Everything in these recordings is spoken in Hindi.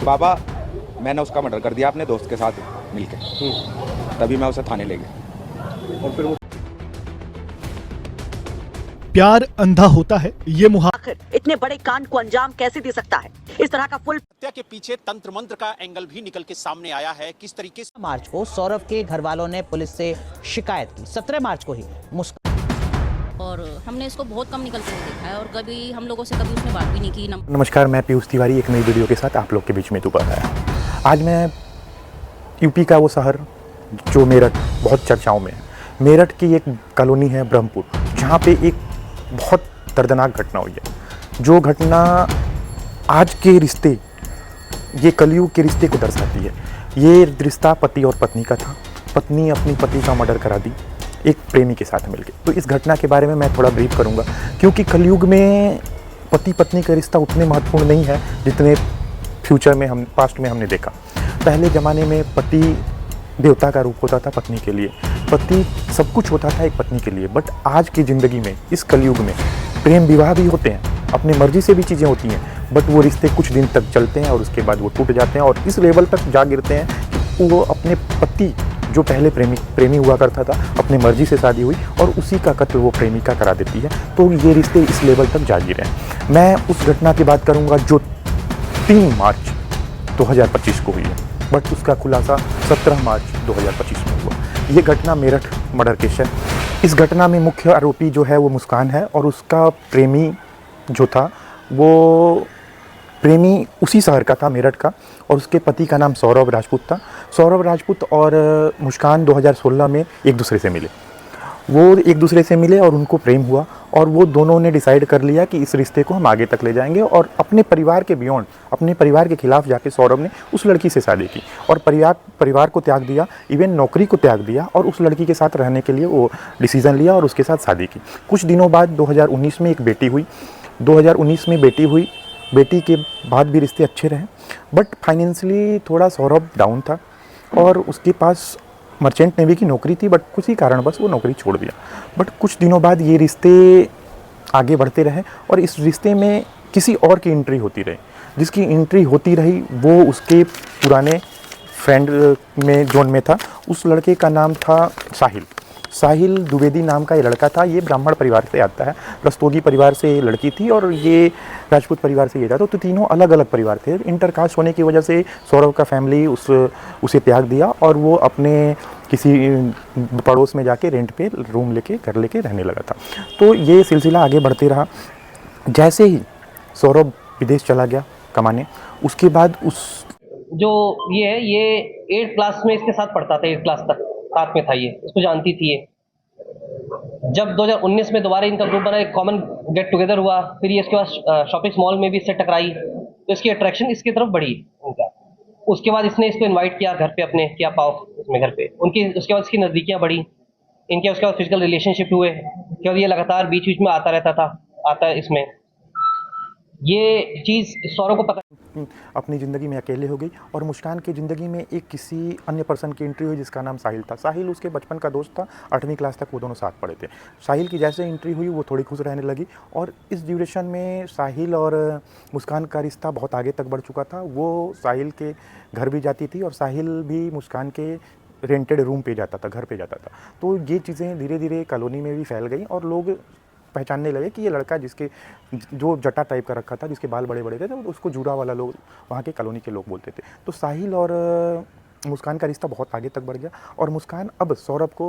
बाबा मैंने उसका मर्डर कर दिया अपने दोस्त के साथ मिलके, तभी मैं उसे थाने ले गया। और फिर वो प्यार अंधा होता है ये आखिर इतने बड़े कांड को अंजाम कैसे दे सकता है? इस तरह का फुल हत्या के पीछे तंत्र मंत्र का एंगल भी निकल के सामने आया है। किस तरीके से मार्च को सौरभ के घर वालों ने पुलिस से शिकायत की। 17 मार्च को ही और हमने इसको बहुत कम निकलते हुए देखा है और कभी हम लोगों से कभी उसने बात भी नहीं की। नमस्कार, मैं पीयूष तिवारी एक नई वीडियो के साथ आप लोग के बीच में दोबारा आया। आज मैं यूपी का वो शहर जो मेरठ बहुत चर्चाओं में है, मेरठ की एक कॉलोनी है ब्रह्मपुर, जहाँ पे एक बहुत दर्दनाक घटना हुई है। जो घटना आज के रिश्ते, ये कलयुग के रिश्ते को दर्शाती है। ये रिश्ता पति और पत्नी का था। पत्नी अपनी पति का मर्डर करा दी एक प्रेमी के साथ मिलकर। तो इस घटना के बारे में मैं थोड़ा ब्रीफ करूंगा, क्योंकि कलयुग में पति पत्नी का रिश्ता उतने महत्वपूर्ण नहीं है जितने फ्यूचर में पास्ट में हमने देखा। पहले ज़माने में पति देवता का रूप होता था पत्नी के लिए, पति सब कुछ होता था एक पत्नी के लिए। बट आज की ज़िंदगी में, इस कलयुग में प्रेम विवाह भी होते हैं, अपनी मर्जी से भी चीज़ें होती हैं, बट वो रिश्ते कुछ दिन तक चलते हैं और उसके बाद वो टूट जाते हैं और इस लेवल तक जा गिरते हैं कि वो अपने पति जो पहले प्रेमी हुआ करता था, अपनी मर्जी से शादी हुई और उसी का कत्ल वो प्रेमिका करा देती है। तो ये रिश्ते इस लेवल तक जा गिरे हैं। मैं उस घटना की बात करूँगा जो 3 मार्च 2025 को हुई है, बट उसका खुलासा 17 मार्च 2025 में हुआ। ये घटना मेरठ मर्डर केस है। इस घटना में मुख्य आरोपी जो है वो मुस्कान है और उसका प्रेमी जो था वो प्रेमी उसी शहर का था, मेरठ का, और उसके पति का नाम सौरभ राजपूत था। सौरभ राजपूत और मुस्कान 2016 में एक दूसरे से मिले। वो एक दूसरे से मिले और उनको प्रेम हुआ और वो दोनों ने डिसाइड कर लिया कि इस रिश्ते को हम आगे तक ले जाएंगे। और अपने परिवार के बियॉन्ड, अपने परिवार के खिलाफ जाके सौरभ ने उस लड़की से शादी की और परिवार को त्याग दिया, इवन नौकरी को त्याग दिया और उस लड़की के साथ रहने के लिए वो डिसीज़न लिया और उसके साथ शादी की। कुछ दिनों बाद 2019 में एक बेटी हुई। 2019 में बेटी हुई, बेटी के बाद भी रिश्ते अच्छे रहे, बट फाइनेंशियली थोड़ा सौरभ डाउन था और उसके पास मर्चेंट नेवी की नौकरी थी, बट किसी कारणवश वो नौकरी छोड़ दिया। बट कुछ दिनों बाद ये रिश्ते आगे बढ़ते रहे और इस रिश्ते में किसी और की एंट्री होती रही। जिसकी एंट्री होती रही वो उसके पुराने फ्रेंड में जोन में था। उस लड़के का नाम था साहिल द्विवेदी नाम का ये लड़का था। ये ब्राह्मण परिवार से आता है, रस्तोगी परिवार से ये लड़की थी और ये राजपूत परिवार से ये था। तो तीनों अलग अलग परिवार थे। इंटरकास्ट होने की वजह से सौरभ का फैमिली उसे त्याग दिया और वो अपने किसी पड़ोस में जाके रेंट पे रूम लेके, घर लेके रहने लगा था। तो ये सिलसिला आगे बढ़ते रहा। जैसे ही सौरभ विदेश चला गया कमाने, उसके बाद जो ये है, ये 8th क्लास में इसके साथ पढ़ता था, 8th क्लास तक साथ में था। ये इसको जानती थी। ये जब 2019 में दोबारा इनका ग्रुप बना, एक कॉमन गेट टुगेदर हुआ, फिर ये इसके बाद शॉपिंग मॉल में भी इससे टकराई, तो इसकी अट्रैक्शन इसकी तरफ बढ़ी उनका। उसके बाद इसने इसको इनवाइट किया घर पे अपने, क्या पाओ इसमें घर पे उनकी। उसके बाद इसकी नज़दीकियाँ बढ़ी इनके, उसके बाद फिजिकल रिलेशनशिप हुए, क्योंकि ये लगातार बीच बीच में आता रहता था, आता है इसमें। ये चीज़ सौरभ को पता अपनी ज़िंदगी में अकेले हो गई और मुस्कान की ज़िंदगी में एक किसी अन्य पर्सन की एंट्री हुई जिसका नाम साहिल था। साहिल उसके बचपन का दोस्त था, 8वीं क्लास तक वो दोनों साथ पढ़े थे। साहिल की जैसे एंट्री हुई वो थोड़ी खुश रहने लगी और इस ड्यूरेशन में साहिल और मुस्कान का रिश्ता बहुत आगे तक बढ़ चुका था। वो साहिल के घर भी जाती थी और साहिल भी मुस्कान के रेंटेड रूम पे जाता था, घर पे जाता था। तो ये चीज़ें धीरे धीरे कॉलोनी में भी फैल गई और लोग पहचानने लगे कि ये लड़का जिसके जो जटा टाइप का रखा था, जिसके बाल बड़े बड़े थे, तो उसको जूड़ा वाला लोग वहाँ के कॉलोनी के लोग बोलते थे। तो साहिल और मुस्कान का रिश्ता बहुत आगे तक बढ़ गया और मुस्कान अब सौरभ को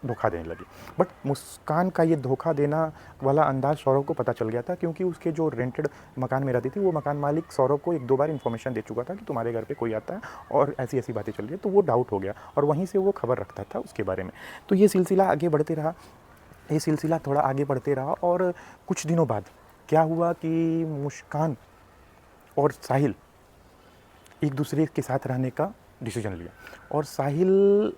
धोखा देने लगी। बट मुस्कान का ये धोखा देना वाला अंदाज़ सौरभ को पता चल गया था, क्योंकि उसके जो रेंटेड मकान में रहती थी वो मकान मालिक सौरभ को 1-2 बार इन्फॉर्मेशन दे चुका था कि तुम्हारे घर पे कोई आता है और ऐसी ऐसी बातें चल रही है। तो वो डाउट हो गया और वहीं से वो खबर रखता था उसके बारे में। तो ये सिलसिला आगे बढ़ते रहा, ये सिलसिला थोड़ा आगे बढ़ते रहा और कुछ दिनों बाद क्या हुआ कि मुस्कान और साहिल एक दूसरे के साथ रहने का डिसीजन लिया और साहिल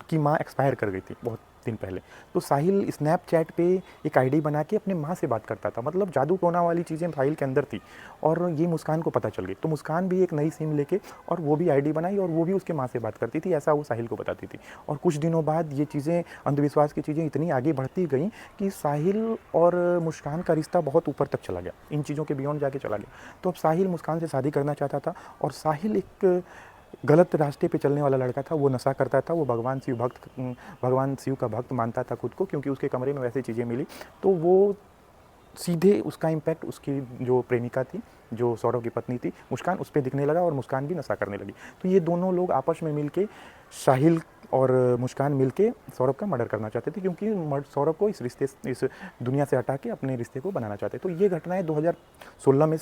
की माँ एक्सपायर कर गई थी बहुत दिन पहले। तो साहिल स्नैपचैट पे एक आईडी बना के अपने माँ से बात करता था, मतलब जादू टोना वाली चीज़ें साहिल के अंदर थी और ये मुस्कान को पता चल गई। तो मुस्कान भी एक नई सिम लेके और वो भी आईडी बनाई और वो भी उसके माँ से बात करती थी, ऐसा वो साहिल को बताती थी। और कुछ दिनों बाद ये चीज़ें, अंधविश्वास की चीज़ें इतनी आगे बढ़ती गई कि साहिल और मुस्कान का रिश्ता बहुत ऊपर तक चला गया, इन चीज़ों के बियॉन्ड जाके चला गया। तो अब साहिल मुस्कान से शादी करना चाहता था और साहिल एक गलत रास्ते पे चलने वाला लड़का था। वो नशा करता था, वो भगवान शिव का भक्त मानता था खुद को, क्योंकि उसके कमरे में वैसी चीज़ें मिली। तो वो सीधे उसका इम्पैक्ट उसकी जो प्रेमिका थी, जो सौरभ की पत्नी थी मुस्कान, उस पर दिखने लगा और मुस्कान भी नशा करने लगी। तो ये दोनों लोग आपस में मिलके, साहिल और मुस्कान मिलके सौरभ का मर्डर करना चाहते थे, क्योंकि सौरभ को इस दुनिया से हटा के अपने रिश्ते को बनाना चाहते। तो ये घटनाएं 2016 में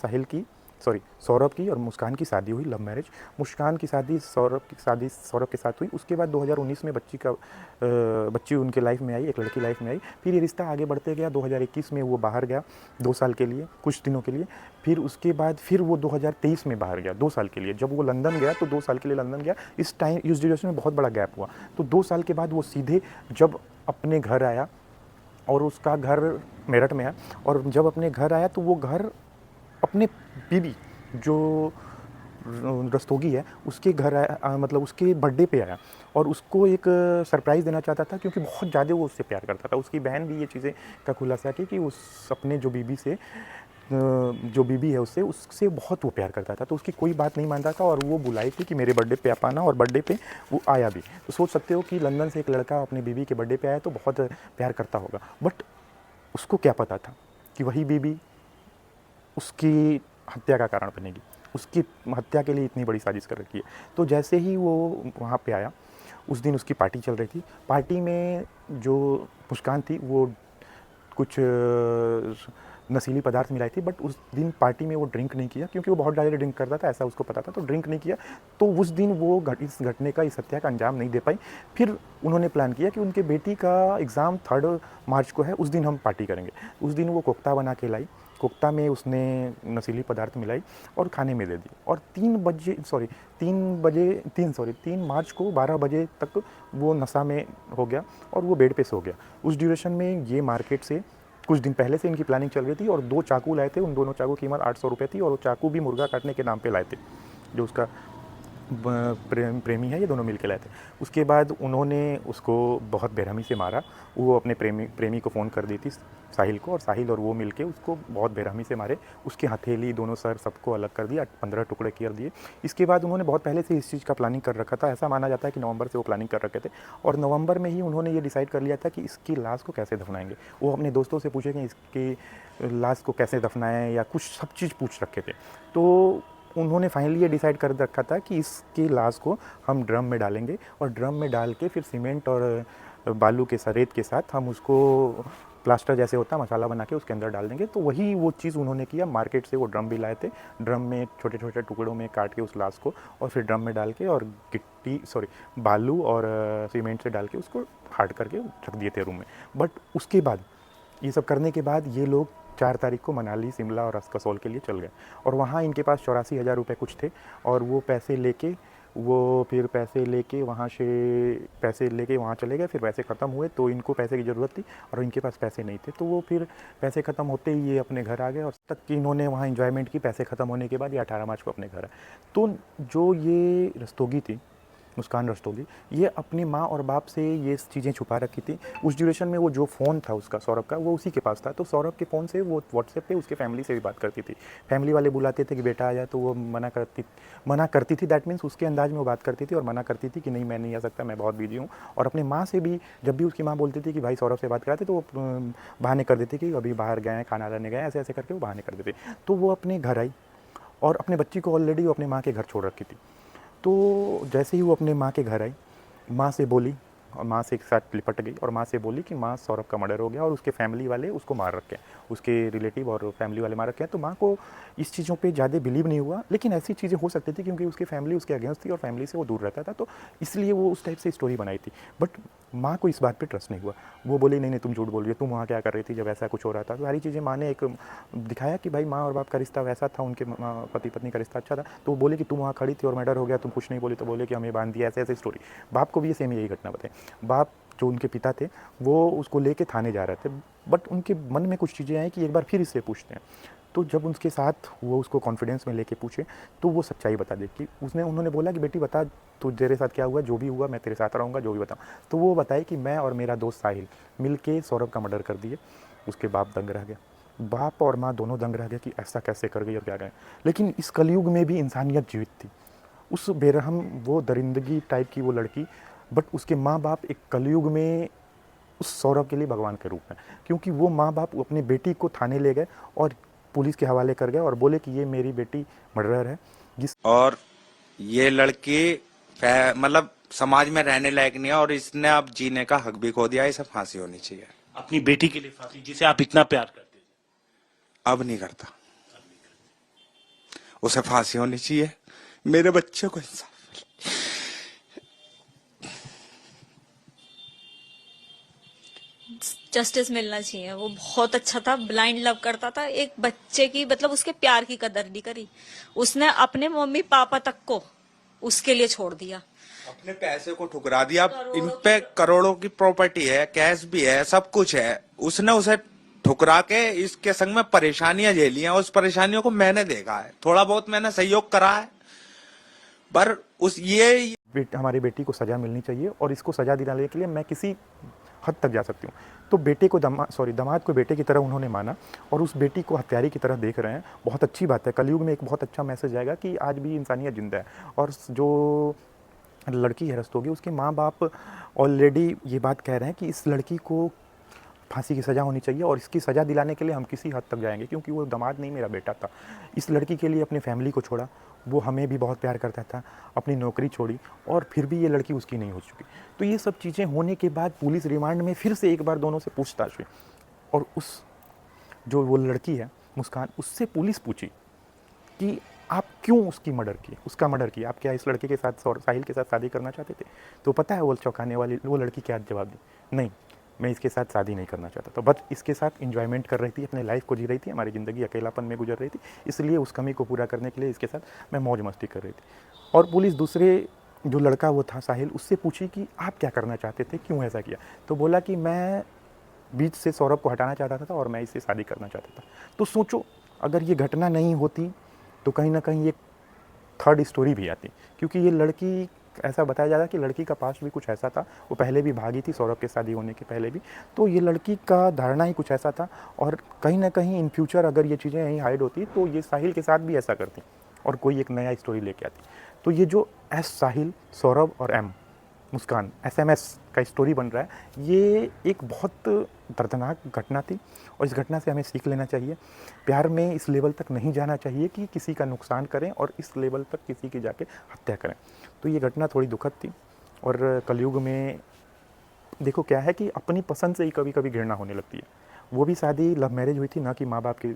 सौरभ की और मुस्कान की शादी हुई, लव मैरिज। मुस्कान की शादी सौरभ के साथ हुई। उसके बाद 2019 में बच्ची उनके लाइफ में आई, एक लड़की लाइफ में आई। फिर ये रिश्ता आगे बढ़ते गया। 2021 में वो बाहर गया 2 साल के लिए, कुछ दिनों के लिए। फिर उसके बाद फिर वो 2023 में बाहर गया 2 साल के लिए। जब वो लंदन गया तो 2 साल के लिए लंदन गया। इस ड्यूरेशन में बहुत बड़ा गैप हुआ। तो 2 साल के बाद वो सीधे जब अपने घर आया, और उसका घर मेरठ में है, और जब अपने घर आया तो वो घर अपने बीबी जो रस्तोगी है उसके घर आया, मतलब उसके बर्थडे पे आया और उसको एक सरप्राइज़ देना चाहता था, क्योंकि बहुत ज़्यादा वो उससे प्यार करता था। उसकी बहन भी ये चीज़ें का खुलासा की कि उस अपने जो बीबी है उससे बहुत वो प्यार करता था। तो उसकी कोई बात नहीं मानता था और वो बुलाई थी कि मेरे बर्थडे पे आप आना, और बर्थडे पे वो आया भी। तो सोच सकते हो कि लंदन से एक लड़का अपने बीबी के बर्थडे पे आया तो बहुत प्यार करता होगा। बट उसको क्या पता था कि वही बीबी उसकी हत्या का कारण बनेगी, उसकी हत्या के लिए इतनी बड़ी साजिश कर रखी है। तो जैसे ही वो वहाँ पे आया, उस दिन उसकी पार्टी चल रही थी। पार्टी में जो मुस्कान थी वो कुछ नशीली पदार्थ मिलाई थी, बट उस दिन पार्टी में वो ड्रिंक नहीं किया, क्योंकि वो बहुत ज़्यादा ड्रिंक करता था, ऐसा उसको पता था। तो ड्रिंक नहीं किया, तो उस दिन वो इस हत्या का अंजाम नहीं दे पाई। फिर उन्होंने प्लान किया कि उनके बेटी का एग्ज़ाम 3 मार्च को है, उस दिन हम पार्टी करेंगे। उस दिन वो कोफ्ता बना के लाई, कोफ्ता में उसने नशीली पदार्थ मिलाई और खाने में दे दी। और 3 मार्च को 12 बजे तक वो नशा में हो गया और वो बेड पे सो गया। उस ड्यूरेशन में ये मार्केट से कुछ दिन पहले से इनकी प्लानिंग चल रही थी और 2 चाकू लाए थे। उन दोनों चाकू की कीमत 800 रुपये थी और वो चाकू भी मुर्गा काटने के नाम पे लाए थे, जो उसका प्रेमी है, ये दोनों मिलके लाए थे। उसके बाद उन्होंने उसको बहुत बेरहमी से मारा। वो अपने प्रेमी को फ़ोन कर दी थी, साहिल को, और साहिल और वो मिलके उसको बहुत बेरहमी से मारे। उसकी हथेली, दोनों सर, सबको अलग कर दिया, 15 टुकड़े कर दिए। इसके बाद उन्होंने बहुत पहले से इस चीज़ का प्लानिंग कर रखा था। ऐसा माना जाता है कि नवंबर से वो प्लानिंग कर रखे थे और नवंबर में ही उन्होंने ये डिसाइड कर लिया था कि इसकी लाश को कैसे दफनाएंगे। वो अपने दोस्तों से पूछेंगे इसकी लाश को कैसे दफनाएं, या कुछ सब चीज़ पूछ रखे थे। तो उन्होंने फाइनली ये डिसाइड कर रखा था कि इसकी लाश को हम ड्रम में डालेंगे और ड्रम में डाल के फिर सीमेंट और बालू के रेत के साथ हम उसको प्लास्टर जैसे होता है मसाला बना के उसके अंदर डाल देंगे। तो वही वो चीज़ उन्होंने किया। मार्केट से वो ड्रम भी लाए थे, ड्रम में छोटे छोटे टुकड़ों में काट के उस लाश को और फिर ड्रम में डाल के और बालू और सीमेंट से डाल के उसको हार्ड करके रख दिए थे रूम में। बट उसके बाद ये सब करने के बाद ये लोग 4 तारीख को मनाली, शिमला और कसौल के लिए चल गए और वहाँ इनके पास 84,000 रुपये कुछ थे और वो पैसे लेके वहाँ चले गए। फिर पैसे ख़त्म हुए तो इनको पैसे की ज़रूरत थी और इनके पास पैसे नहीं थे, तो वो फिर पैसे ख़त्म होते ही ये अपने घर आ गए और तक कि इन्होंने वहाँ एंजॉयमेंट की। पैसे ख़त्म होने के बाद ये 18 मार्च को अपने घर आए। तो जो ये रस्तोगी थी, मुस्कान रस्तोगी, ये अपनी माँ और बाप से ये चीज़ें छुपा रखी थी। उस ड्यूरेशन में वो जो फ़ोन था उसका, सौरभ का, वो उसी के पास था। तो सौरभ के फ़ोन से वो व्हाट्सएप पे उसके फैमिली से भी बात करती थी। फैमिली वाले बुलाते थे कि बेटा आ जाए, तो वो मना करती थी। दैट मीन्स उसके अंदाज में वो बात करती थी और मना करती थी कि नहीं, मैं नहीं आ सकता, मैं बहुत बिजी हूँ। और अपनी माँ से भी, जब भी उसकी माँ बोलती थी कि भाई सौरभ से बात कराते, तो वो बहाने कर देती कि अभी बाहर गए हैं, खाना लाने गए, ऐसे ऐसे करके वो बहाने कर देते। तो वो अपने घर आई और अपने बच्ची को ऑलरेडी वो अपने माँ के घर छोड़ रखी थी। तो जैसे ही वो अपने माँ के घर आई, माँ से बोली और माँ से एक साथ लिपट गई और माँ से बोली कि माँ, सौरभ का मर्डर हो गया और उसके फैमिली वाले उसको मार रखे हैं, उसके रिलेटिव और फैमिली वाले मार रखे हैं। तो माँ को इस चीज़ों पे ज़्यादा बिलीव नहीं हुआ, लेकिन ऐसी चीज़ें हो सकती थी क्योंकि उसकी फैमिली उसके अगेंस्ट थी और फैमिली से वो दूर रहता था, तो इसलिए वो उस टाइप से स्टोरी बनाई थी। बट माँ को इस बात पे ट्रस्ट नहीं हुआ। वो बोली नहीं तुम झूठ बोल रही हो, तुम वहाँ क्या कर रही थी जब ऐसा कुछ हो रहा था। तो सारी चीज़ें माँ ने एक दिखाया कि भाई माँ और बाप का रिश्ता वैसा था, उनके पति पत्नी का रिश्ता अच्छा था। तो वो बोले कि तुम वहाँ खड़ी थी और मर्डर हो गया, तुम कुछ नहीं बोली, तो बोले कि हमें बांध दिया, ऐसे ऐसे स्टोरी। बाप को भी ये सेम यही घटना बताई। बाप जो उनके पिता थे वो उसको लेके थाने जा रहे थे, बट उनके मन में कुछ चीज़ें आई कि एक बार फिर इससे पूछते हैं। तो जब उनके साथ वो उसको कॉन्फिडेंस में लेके पूछे तो वो सच्चाई बता दे कि उन्होंने बोला कि बेटी बता तो तेरे साथ क्या हुआ, जो भी हुआ मैं तेरे साथ रहूँगा, जो भी बताऊँ। तो वो बताए कि मैं और मेरा दोस्त साहिल मिल के सौरभ का मर्डर कर दिए। उसके बाप दंग रह गया, बाप और माँ दोनों दंग रह गए कि ऐसा कैसे कर गई और क्या गए। लेकिन इस कलयुग में भी इंसानियत जीवित थी। उस बेरहम वो दरिंदगी टाइप की वो लड़की, बट उसके माँ बाप एक कलयुग में उस सौरभ के लिए भगवान के रूप में, क्योंकि वो माँ बाप अपनी बेटी को थाने ले गए और पुलिस के हवाले कर गए और बोले कि ये मेरी बेटी मर्डरर है। और ये लड़की मतलब समाज में रहने लायक नहीं है और इसने अब जीने का हक भी खो दिया। इसे फांसी होनी चाहिए। अपनी बेटी के लिए फांसी, जिसे आप इतना प्यार करते थे? अब नहीं करता, उसे फांसी होनी चाहिए। मेरे बच्चे को इंसाफ जस्टिस मिलना चाहिए। वो बहुत अच्छा था, ब्लाइंड लव करता था एक बच्चे की, मतलब उसके प्यार की कदर नहीं करी उसने। अपने मम्मी पापा तक को उसके लिए छोड़ दिया, अपने पैसे को ठुकरा दिया। इन पे करोड़ों की प्रॉपर्टी है, कैश भी है, सब कुछ है। उसने उसे ठुकरा के इसके संग में परेशानियां झेली हैं। उस परेशानियों को मैंने देखा है, थोड़ा बहुत मैंने सहयोग करा है, पर हमारी बेटी को सजा मिलनी चाहिए और इसको सजा दिलाने के लिए मैं किसी हद तक जा सकती हूँ। तो बेटे को दामाद को बेटे की तरह उन्होंने माना और उस बेटी को हत्यारी की तरह देख रहे हैं। बहुत अच्छी बात है। कलयुग में एक बहुत अच्छा मैसेज आएगा कि आज भी इंसानियत जिंदा है। और जो लड़की अरेस्ट होगी उसके माँ बाप ऑलरेडी ये बात कह रहे हैं कि इस लड़की को फांसी की सज़ा होनी चाहिए और इसकी सज़ा दिलाने के लिए हम किसी हद तक जाएंगे, क्योंकि वो दामाद नहीं मेरा बेटा था। इस लड़की के लिए अपनी फैमिली को छोड़ा, वो हमें भी बहुत प्यार करता था, अपनी नौकरी छोड़ी और फिर भी ये लड़की उसकी नहीं हो चुकी। तो ये सब चीज़ें होने के बाद पुलिस रिमांड में फिर से एक बार दोनों से पूछताछ हुई और उस जो वो लड़की है मुस्कान, उससे पुलिस पूछी कि आप क्यों उसका मर्डर किया, आप क्या इस लड़के के साथ साहिल के साथ शादी करना चाहते थे? तो पता है वो चौंकाने वाली वो लड़की क्या जवाब दी? नहीं, मैं इसके साथ शादी नहीं करना चाहता था, बट इसके साथ एंजॉयमेंट कर रही थी, अपने लाइफ को जी रही थी, हमारी ज़िंदगी अकेलापन में गुजर रही थी, इसलिए उस कमी को पूरा करने के लिए इसके साथ मैं मौज मस्ती कर रही थी। और पुलिस दूसरे जो लड़का वो था साहिल, उससे पूछी कि आप क्या करना चाहते थे, क्यों ऐसा किया? तो बोला कि मैं बीच से सौरभ को हटाना चाहता था और मैं इससे शादी करना चाहता था। तो सोचो, अगर ये घटना नहीं होती तो कहीं ना कहीं एक थर्ड स्टोरी भी आती, क्योंकि ये लड़की, ऐसा बताया जा रहा है कि लड़की का पास्ट भी कुछ ऐसा था, वो पहले भी भागी थी सौरभ के शादी होने के पहले भी। तो ये लड़की का धारणा ही कुछ ऐसा था और कहीं ना कहीं इन फ्यूचर अगर ये चीज़ें यहीं हाइड होती तो ये साहिल के साथ भी ऐसा करती और कोई एक नया स्टोरी लेके आती। तो ये जो एस साहिल, सौरभ और एम मुस्कान SMS का स्टोरी बन रहा है, ये एक बहुत दर्दनाक घटना थी और इस घटना से हमें सीख लेना चाहिए। प्यार में इस लेवल तक नहीं जाना चाहिए कि किसी का नुकसान करें और इस लेवल तक किसी की जाके हत्या करें। तो ये घटना थोड़ी दुखद थी और कलयुग में देखो क्या है कि अपनी पसंद से ही कभी कभी घृणा होने लगती है। वो भी शादी लव मैरिज हुई थी, ना कि माँ बाप की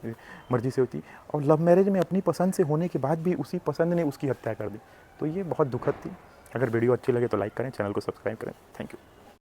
मर्ज़ी से हुई थी, और लव मैरिज में अपनी पसंद से होने के बाद भी उसी पसंद ने उसकी हत्या कर दी। तो ये बहुत दुखद थी। अगर वीडियो अच्छी लगे तो लाइक करें, चैनल को सब्सक्राइब करें। Thank you.